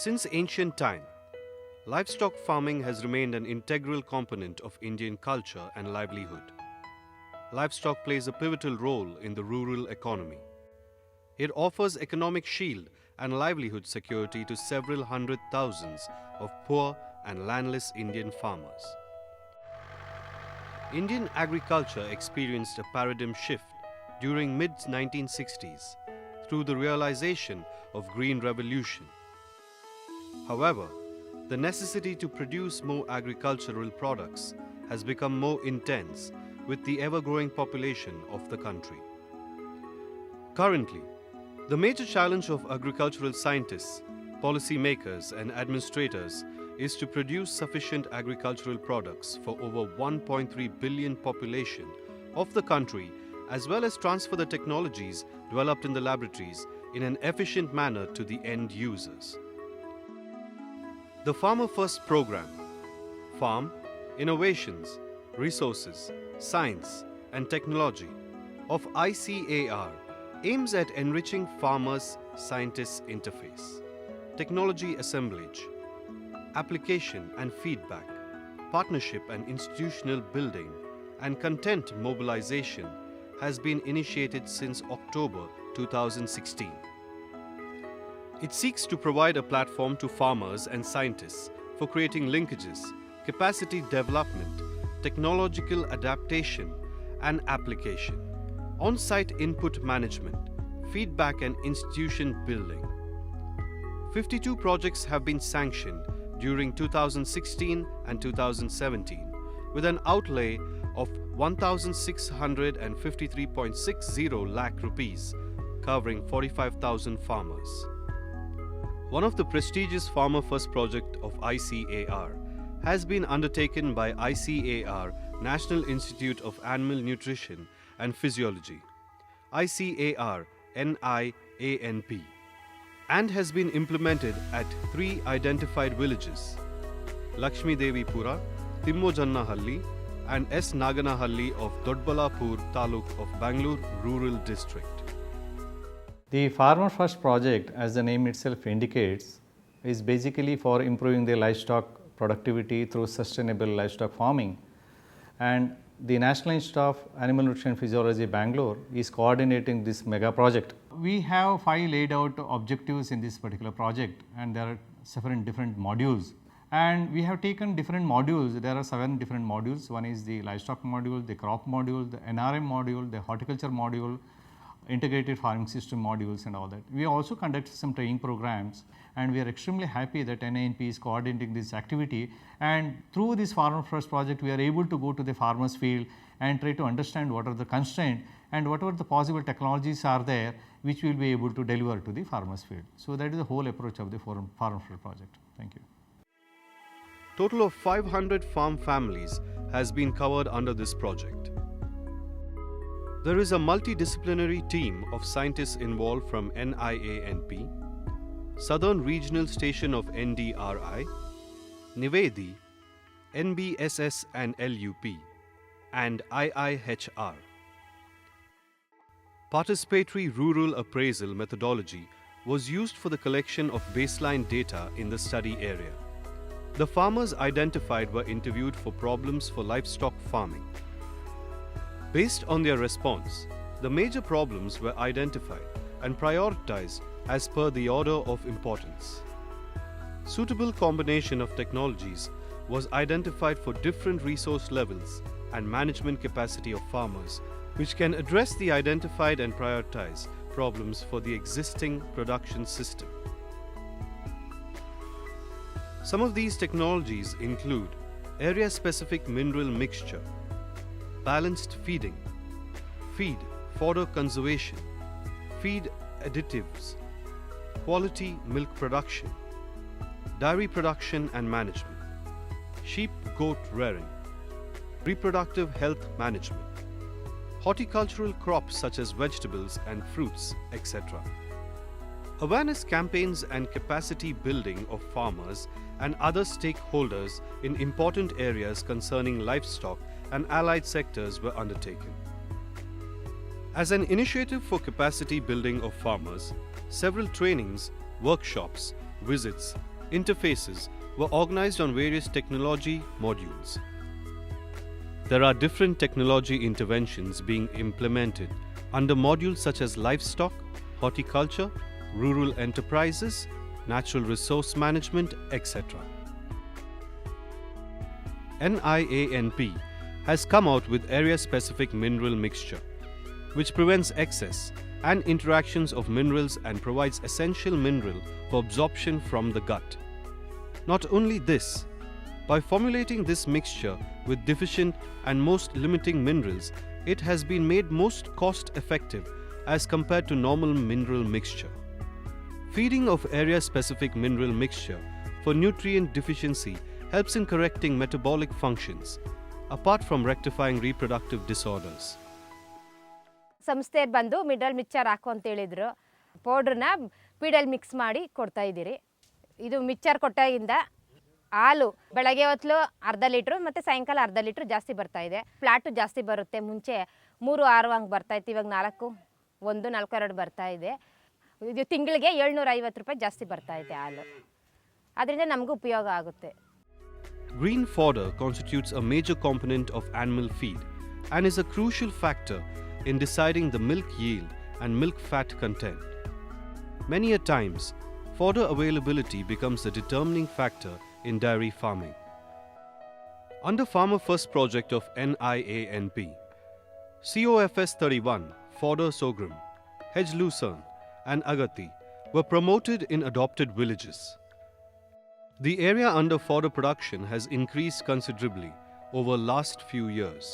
Since ancient time, livestock farming has remained an integral component of Indian culture and livelihood. Livestock plays a pivotal role in the rural economy. It offers economic shield and livelihood security to several hundred thousands of poor and landless Indian farmers. Indian agriculture experienced a paradigm shift during mid-1960s through the realization of Green Revolution. However, the necessity to produce more agricultural products has become more intense with the ever-growing population of the country. Currently, the major challenge of agricultural scientists, policymakers and administrators is to produce sufficient agricultural products for over 1.3 billion population of the country, as well as transfer the technologies developed in the laboratories in an efficient manner to the end users. The Farmer First program, Farm, Innovations, Resources, Science and Technology of ICAR aims at enriching farmers-scientists interface, technology assemblage, application and feedback, partnership and institutional building, and content mobilization has been initiated since October 2016. It seeks to provide a platform to farmers and scientists for creating linkages, capacity development, technological adaptation and application, on-site input management, feedback and institution building. 52 projects have been sanctioned during 2016 and 2017 with an outlay of 1,653.60 lakh rupees covering 45,000 farmers. One of the prestigious Farmer First project of ICAR has been undertaken by ICAR National Institute of Animal Nutrition and Physiology, ICAR NIANP, and has been implemented at 3 identified villages, Lakshmi Devi Pura, Timmojannahalli and S. Naganahalli of Dodbalapur Taluk of Bangalore Rural District. The Farmer First project, as the name itself indicates, is basically for improving the livestock productivity through sustainable livestock farming, and the National Institute of Animal Nutrition and Physiology, Bangalore, is coordinating this mega project. We have 5 laid out objectives in this particular project, and there are several different modules. And we have taken different modules. There are 7 different modules. One is the livestock module, the crop module, the NRM module, the horticulture module, integrated farming system modules and all that. We also conducted some training programs, and we are extremely happy that NIANP is coordinating this activity, and through this Farmer First project we are able to go to the farmers field and try to understand what are the constraints and what are the possible technologies are there which we will be able to deliver to the farmers field. So that is the whole approach of the Farmer First project. Thank you. Total of 500 farm families has been covered under this project. There is a multidisciplinary team of scientists involved from NIANP, Southern Regional Station of NDRI, Nivedi, NBSS and LUP, and IIHR. Participatory rural appraisal methodology was used for the collection of baseline data in the study area. The farmers identified were interviewed for problems for livestock farming. Based on their response, the major problems were identified and prioritized as per the order of importance. Suitable combination of technologies was identified for different resource levels and management capacity of farmers, which can address the identified and prioritized problems for the existing production system. Some of these technologies include area-specific mineral mixture, balanced feeding, feed fodder conservation, feed additives, quality milk production, dairy production and management, sheep-goat rearing, reproductive health management, horticultural crops such as vegetables and fruits, etc. Awareness campaigns and capacity building of farmers and other stakeholders in important areas concerning livestock and allied sectors were undertaken. As an initiative for capacity building of farmers, several trainings, workshops, visits interfaces were organized on various technology modules. There are different technology interventions being implemented under modules such as livestock, horticulture, rural enterprises, natural resource management, etc. NIANP has come out with area-specific mineral mixture, which prevents excess and interactions of minerals and provides essential mineral for absorption from the gut. Not only this, by formulating this mixture with deficient and most limiting minerals, it has been made most cost-effective as compared to normal mineral mixture. Feeding of area-specific mineral mixture for nutrient deficiency helps in correcting metabolic functions, apart from rectifying reproductive disorders. ಸಂಸ್ಥೆಯರು ಬಂದು middle mixture ಹಾಕು ಅಂತ ಹೇಳಿದ್ರು. ಪೌಡ್ರನ್ನ ಪೀಡಲ್ಲಿ mix ಮಾಡಿ ಕೊಡ್ತಾ ಇದ್ದೀರಿ. ಇದು mixture ಕೊಟ್ಟಾಗಿಂದ ಹಾಲು ಬೆಳಗ್ಗೆ ಹೊತ್ತು ಅರ್ಧ ಲೀಟ್ರು ಮತ್ತು ಸಾಯಂಕಾಲ ಅರ್ಧ ಲೀಟ್ರ್ ಜಾಸ್ತಿ ಬರ್ತಾ ಇದೆ. ಫ್ಲಾಟು ಜಾಸ್ತಿ ಬರುತ್ತೆ. ಮುಂಚೆ 3-6 ಹಂಗೆ ಬರ್ತಾಯಿತ್ತು, ಇವಾಗ 4-1-4-2 ಬರ್ತಾ ಇದೆ. ಇದು ತಿಂಗಳಿಗೆ 750 ರೂಪಾಯಿ ಜಾಸ್ತಿ ಬರ್ತಾ ಇದೆ ಹಾಲು. ಅದರಿಂದ ನಮಗೂ ಉಪಯೋಗ ಆಗುತ್ತೆ. Green fodder constitutes a major component of animal feed and is a crucial factor in deciding the milk yield and milk fat content. Many a times, fodder availability becomes the determining factor in dairy farming. Under Farmer First project of NIANP, COFS 31, fodder sorghum, hedge lucerne and agati were promoted in adopted villages. The area under fodder production has increased considerably over last few years.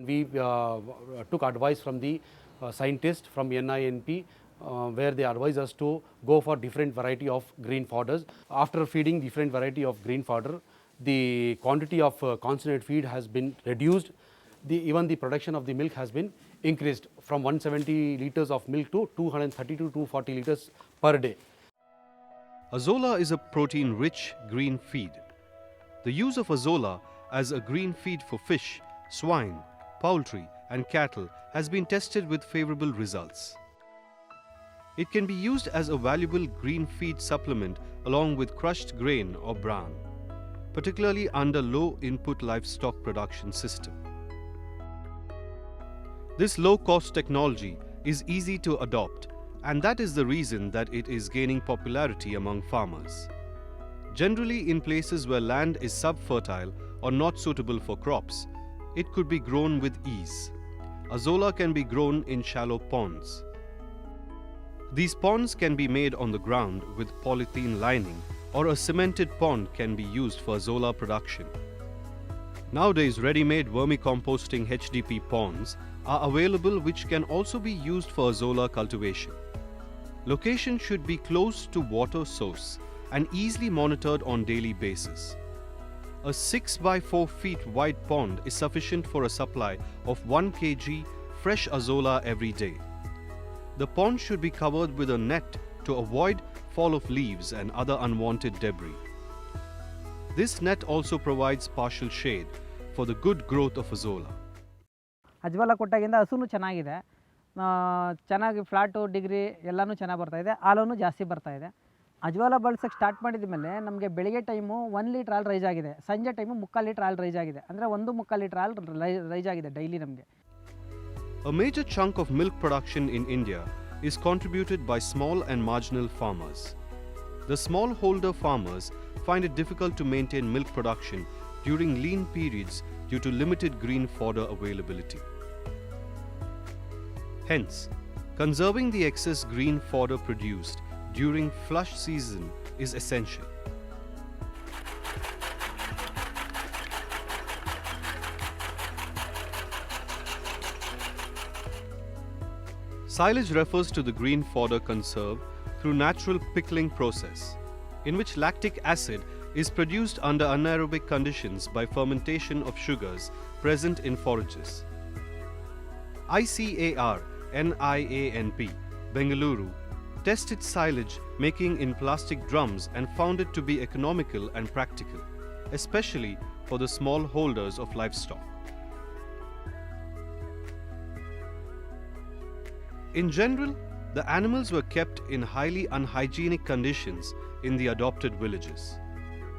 We took advice from the scientists from NINP where they advised us to go for different variety of green fodders. After feeding different variety of green fodder, the quantity of concentrate feed has been reduced. Even the production of the milk has been increased from 170 liters of milk to 230 to 240 liters per day. Azola is a protein-rich green feed. The use of Azola as a green feed for fish, swine, poultry and cattle has been tested with favorable results. It can be used as a valuable green feed supplement along with crushed grain or bran, particularly under low-input livestock production system. This low-cost technology is easy to adopt, and that is the reason that it is gaining popularity among farmers. Generally, in places where land is subfertile or not suitable for crops, it could be grown with ease. Azola can be grown in shallow ponds. These ponds can be made on the ground with polythene lining, or a cemented pond can be used for Azola production. Nowadays, ready-made vermicomposting HDP ponds are available which can also be used for Azola cultivation. Location should be close to water source and easily monitored on daily basis. A 6 by 4 feet wide pond is sufficient for a supply of 1 kg fresh Azola every day. The pond should be covered with a net to avoid fall of leaves and other unwanted debris. This net also provides partial shade for the good growth of Azola. ಅಜ್ವಾಲ ಕೊಟ್ಟಾಗಿಂದ ಹಸುನು ಚೆನ್ನಾಗಿದೆ, ಚೆನ್ನಾಗಿ flat degree ಎಲ್ಲನೂ ಚೆನ್ನಾಗಿ ಬರ್ತಾಯಿದೆ, ಹಾಲೂ ಜಾಸ್ತಿ ಬರ್ತಾಯಿದೆ. ಅಜ್ವಾಲ ಬಳಸೋಕ್ಕೆ start ಮಾಡಿದ ಮೇಲೆ ನಮಗೆ ಬೆಳಿಗ್ಗೆ ಟೈಮು 1 ಲೀಟ್ರ್ ಹಾಲು ರೈಸ್ ಆಗಿದೆ, ಸಂಜೆ ಟೈಮು 3/4 ಲೀಟ್ರ್ ಹಾಲು ರೈಸ್ ಆಗಿದೆ. ಅಂದರೆ 1/3 ಲೀಟ್ರ್ ಹಾಲು ರೈಸ್ ಆಗಿದೆ ಡೈಲಿ ನಮಗೆ. A major chunk of milk production in India is contributed by small and marginal farmers. The smallholder farmers find it difficult to maintain milk production during lean periods due to limited green fodder availability. Hence, conserving the excess green fodder produced during flush season is essential. Silage refers to the green fodder conserved through natural pickling process, in which lactic acid is produced under anaerobic conditions by fermentation of sugars present in forages. ICAR NIANP Bengaluru tested silage making in plastic drums and found it to be economical and practical, especially for the small holders of livestock. In general, the animals were kept in highly unhygienic conditions in the adopted villages.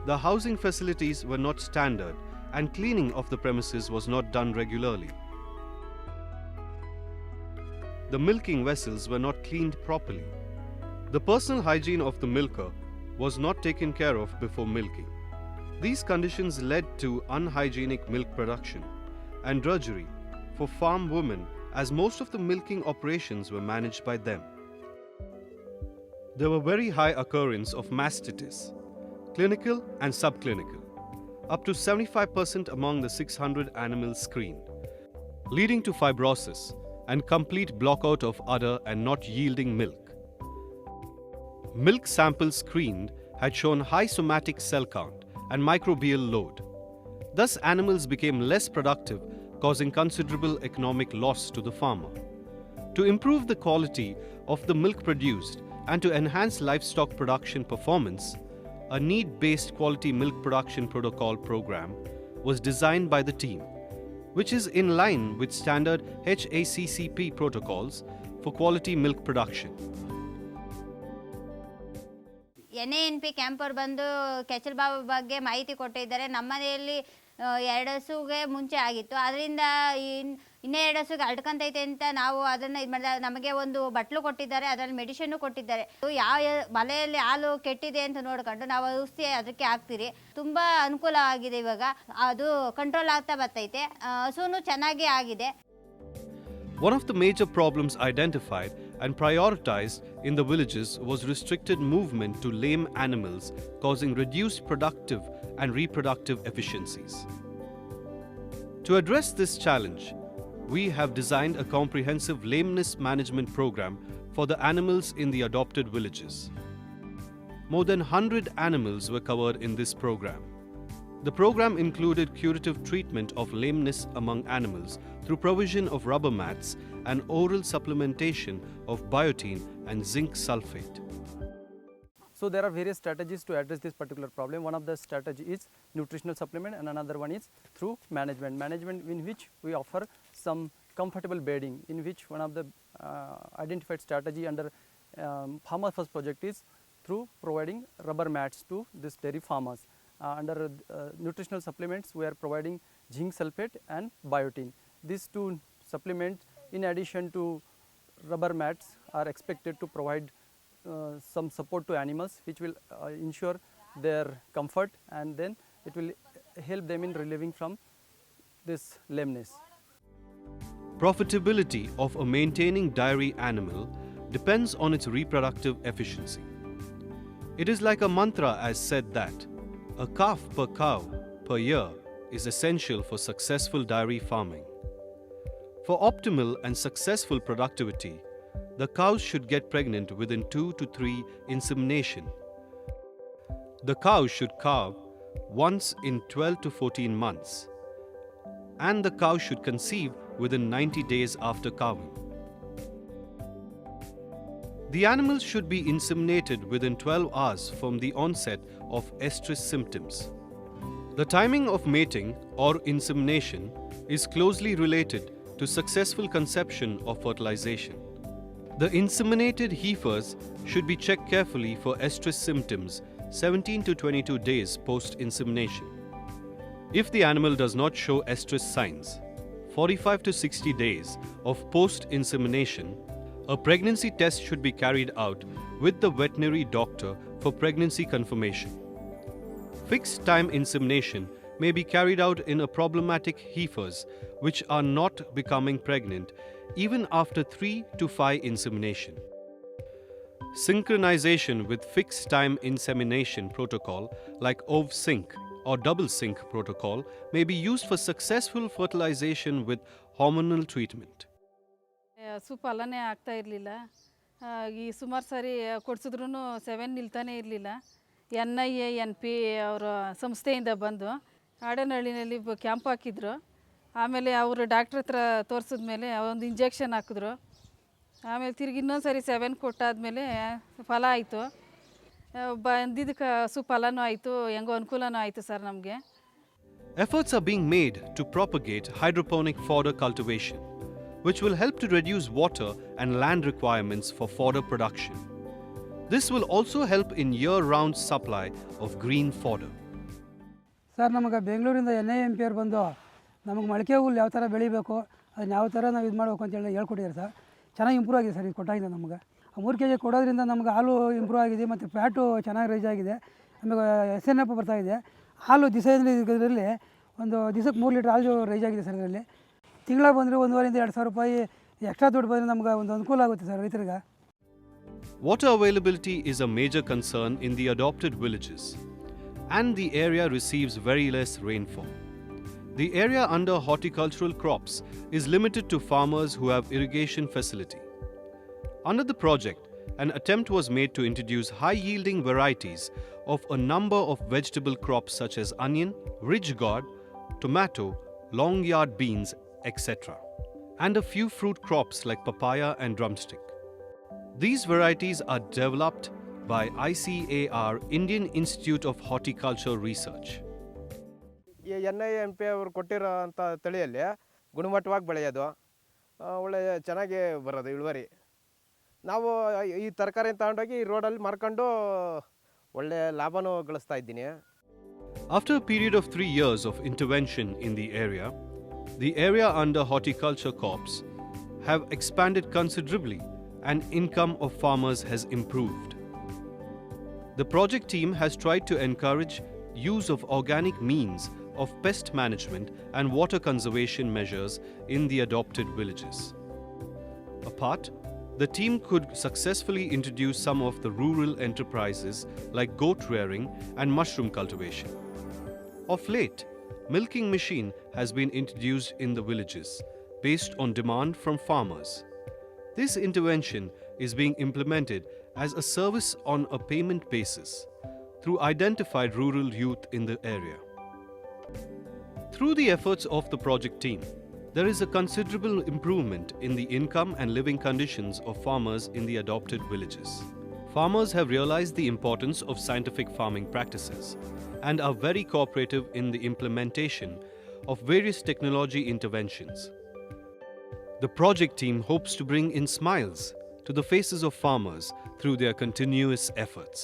The housing facilities were not standard and cleaning of the premises was not done regularly. The milking vessels were not cleaned properly. The personal hygiene of the milker was not taken care of before milking. These conditions led to unhygienic milk production and drudgery for farm women, as most of the milking operations were managed by them. There were very high occurrence of mastitis, clinical and subclinical, up to 75% among the 600 animals screened, leading to fibrosis and complete blockout of udder and not yielding milk. Milk samples screened had shown high somatic cell count and microbial load. Thus, animals became less productive, causing considerable economic loss to the farmer. To improve the quality of the milk produced and to enhance livestock production performance, a need-based quality milk production protocol program was designed by the team, which is in line with standard HACCP protocols for quality milk production. NIANP camper ಬಂದು ಕೆಚ್ಚಲು ಬಾವು ಬಗ್ಗೆ ಮಾಹಿತಿ ಕೊಟ್ಟಿದ್ದಾರೆ. ನಮ್ಮನೆಯಲ್ಲಿ 2 ಹಸುಗೆ ಮುಂಚೆ ಆಗಿತ್ತು. ಅದರಿಂದ ಇನ್ನೂ 2 ಹಸುಗೆ ಅಡ್ಕಂತೈತೆ ಅಂತ ನಾವು ಅದನ್ನು ಇದು ಮಾಡಿದಾಗ ನಮಗೆ ಒಂದು ಬಟ್ಲು ಕೊಟ್ಟಿದ್ದಾರೆ, ಅದರಲ್ಲಿ ಮೆಡಿಷನ್ನು ಕೊಟ್ಟಿದ್ದಾರೆ. ಯಾವ ಮನೆಯಲ್ಲಿ ಹಾಲು ಕೆಟ್ಟಿದೆ ಅಂತ ನೋಡ್ಕೊಂಡು ನಾವು ಔಷಧಿ ಅದಕ್ಕೆ ಹಾಕ್ತೀರಿ. ತುಂಬ ಅನುಕೂಲ ಆಗಿದೆ. ಇವಾಗ ಅದು ಕಂಟ್ರೋಲ್ ಆಗ್ತಾ ಬರ್ತೈತೆ. ಹಸುನು ಚೆನ್ನಾಗಿ ಆಗಿದೆ. One of the major problems identified and prioritized in the villages was restricted movement to lame animals, causing reduced productive and reproductive efficiencies. To address this challenge, we have designed a comprehensive lameness management program for the animals in the adopted villages. More than 100 animals were covered in this program. The program included curative treatment of lameness among animals through provision of rubber mats and oral supplementation of biotin and zinc sulfate. So there are various strategies to address this particular problem. One of the strategy is nutritional supplement and another one is through management. Management in which we offer some comfortable bedding, in which one of the identified strategy under Farmer First project is through providing rubber mats to this dairy farmers. Under nutritional supplements, we are providing zinc sulfate and biotin. These two supplements, in addition to rubber mats, are expected to provide some support to animals, which will ensure their comfort, and then it will help them in relieving from this lameness. Profitability of a maintaining dairy animal depends on its reproductive efficiency. It is like a mantra as said that a calf per cow per year is essential for successful dairy farming. For optimal and successful productivity, the cows should get pregnant within 2 to 3 insemination. The cows should calve once in 12 to 14 months, and the cow should conceive within 90 days after calving. The animals should be inseminated within 12 hours from the onset of estrus symptoms. The timing of mating or insemination is closely related to successful conception or fertilization. The inseminated heifers should be checked carefully for estrus symptoms 17 to 22 days post-insemination. If the animal does not show estrus signs, 45 to 60 days of post-insemination, a pregnancy test should be carried out with the veterinary doctor for pregnancy confirmation. Fixed time insemination may be carried out in a problematic heifers which are not becoming pregnant even after 3 to 5 insemination. Synchronization with fixed time insemination protocol like OV-sync or double sync protocol may be used for successful fertilization with hormonal treatment. ಹಸು ಫಲನೇ ಆಗ್ತಾ ಇರಲಿಲ್ಲ. ಈ ಸುಮಾರು ಸಾರಿ ಕೊಡಿಸಿದ್ರೂ 7 ನಿಲ್ತಾನೆ ಇರಲಿಲ್ಲ. NIANP ಅವರ ಸಂಸ್ಥೆಯಿಂದ ಬಂದು ಆಡನಹಳ್ಳಿನಲ್ಲಿ camp ಹಾಕಿದ್ರು. ಆಮೇಲೆ ಅವರು ಡಾಕ್ಟ್ರ್ ಹತ್ರ ತೋರಿಸಿದ್ಮೇಲೆ ಒಂದು ಇಂಜೆಕ್ಷನ್ ಹಾಕಿದ್ರು. ಆಮೇಲೆ ತಿರುಗಿ ಇನ್ನೊಂದು ಸರಿ 7 ಕೊಟ್ಟಾದಮೇಲೆ ಫಲ ಆಯಿತು. ಬಂದಿದ್ದಕ್ಕೆ ಹಸು ಫಲನೂ ಆಯಿತು, ಹೆಂಗೋ ಅನುಕೂಲನೂ ಆಯಿತು ಸರ್ ನಮಗೆ. Efforts are being made to propagate hydroponic fodder cultivation, which will help to reduce water and land requirements for fodder production. This will also help in year-round supply of green fodder. Sir ನಮಗೆ ಬೆಂಗಳೂರಿಂದ NIANP ಅವ್ರು ಬಂದು ನಮಗೆ ಮೊಳಕೆ ಹುಲ್ಲು ಯಾವ ಥರ ಬೆಳಿಬೇಕು ಅದನ್ನ ಯಾವ ಥರ ನಾವು ಇದು ಮಾಡಬೇಕು ಅಂತೇಳಿ ಹೇಳ್ಕೊಟ್ಟಿದ್ದಾರೆ ಸರ್. ಚೆನ್ನಾಗಿ ಇಂಪ್ರೂವ್ ಆಗಿದೆ ಸರ್ ಇದು ಕೊಟ್ಟಾಗಿಂದ ನಮಗೆ. 3 kg ಕೊಡೋದ್ರಿಂದ ನಮಗೆ ಹಾಲು ಇಂಪ್ರೂವ್ ಆಗಿದೆ ಮತ್ತು ಫ್ಯಾಟು ಚೆನ್ನಾಗಿ ರೈಸ್ ಆಗಿದೆ. ಆಮೇಲೆ SNF ಬರ್ತಾಯಿದೆ. ಹಾಲು ಇದರಲ್ಲಿ ಒಂದು ದಿವಸಕ್ಕೆ 3 ಲೀಟ್ರ್ ಹಾಲು ರೈಸ್ ಆಗಿದೆ ಸರ್. ಇದರಲ್ಲಿ ತಿಂಗಳ ಬಂದರೆ 1,500-2,000 ರೂಪಾಯಿ ಎಕ್ಸ್ಟ್ರಾ ದುಡ್ಡು ಬಂದರೆ ನಮ್ಗೆ ಒಂದು ಅನುಕೂಲ ಆಗುತ್ತೆ ಸರ್ ರೈತರಿಗೆ. Water availability is a major concern in the adopted villages, and the area receives very less rainfall. The area under horticultural crops is limited to farmers who have irrigation facility. Under the project, an attempt was made to introduce high-yielding varieties of a number of vegetable crops such as onion, ridge gourd, tomato, long-yard beans, etc., and a few fruit crops like papaya and drumstick. These varieties are developed by ICAR, Indian Institute of Horticulture Research. ಈ NIANP ಅವರು ಕೊಟ್ಟಿರೋ ಅಂಥ ತಳಿಯಲ್ಲಿ ಗುಣಮಟ್ಟವಾಗಿ ಬೆಳೆಯೋದು ಒಳ್ಳೆ ಚೆನ್ನಾಗಿ ಬರೋದು ಇಳುವರಿ. ನಾವು ಈ ತರಕಾರಿ ತಗೊಂಡೋಗಿ ರೋಡಲ್ಲಿ ಮಾರ್ಕೊಂಡು ಒಳ್ಳೆ ಲಾಭನೂ ಗಳಿಸ್ತಾ ಇದ್ದೀನಿ. After a period of 3 years of intervention in the area under horticulture crops have expanded considerably and income of farmers has improved. The project team has tried to encourage use of organic means of pest management and water conservation measures in the adopted villages. Apart, the team could successfully introduce some of the rural enterprises like goat rearing and mushroom cultivation. Of late, milking machine has been introduced in the villages based on demand from farmers. This intervention is being implemented as a service on a payment basis through identified rural youth in the area. Through the efforts of the project team, there is a considerable improvement in the income and living conditions of farmers in the adopted villages. Farmers have realized the importance of scientific farming practices and are very cooperative in the implementation of various technology interventions. The project team hopes to bring in smiles to the faces of farmers through their continuous efforts.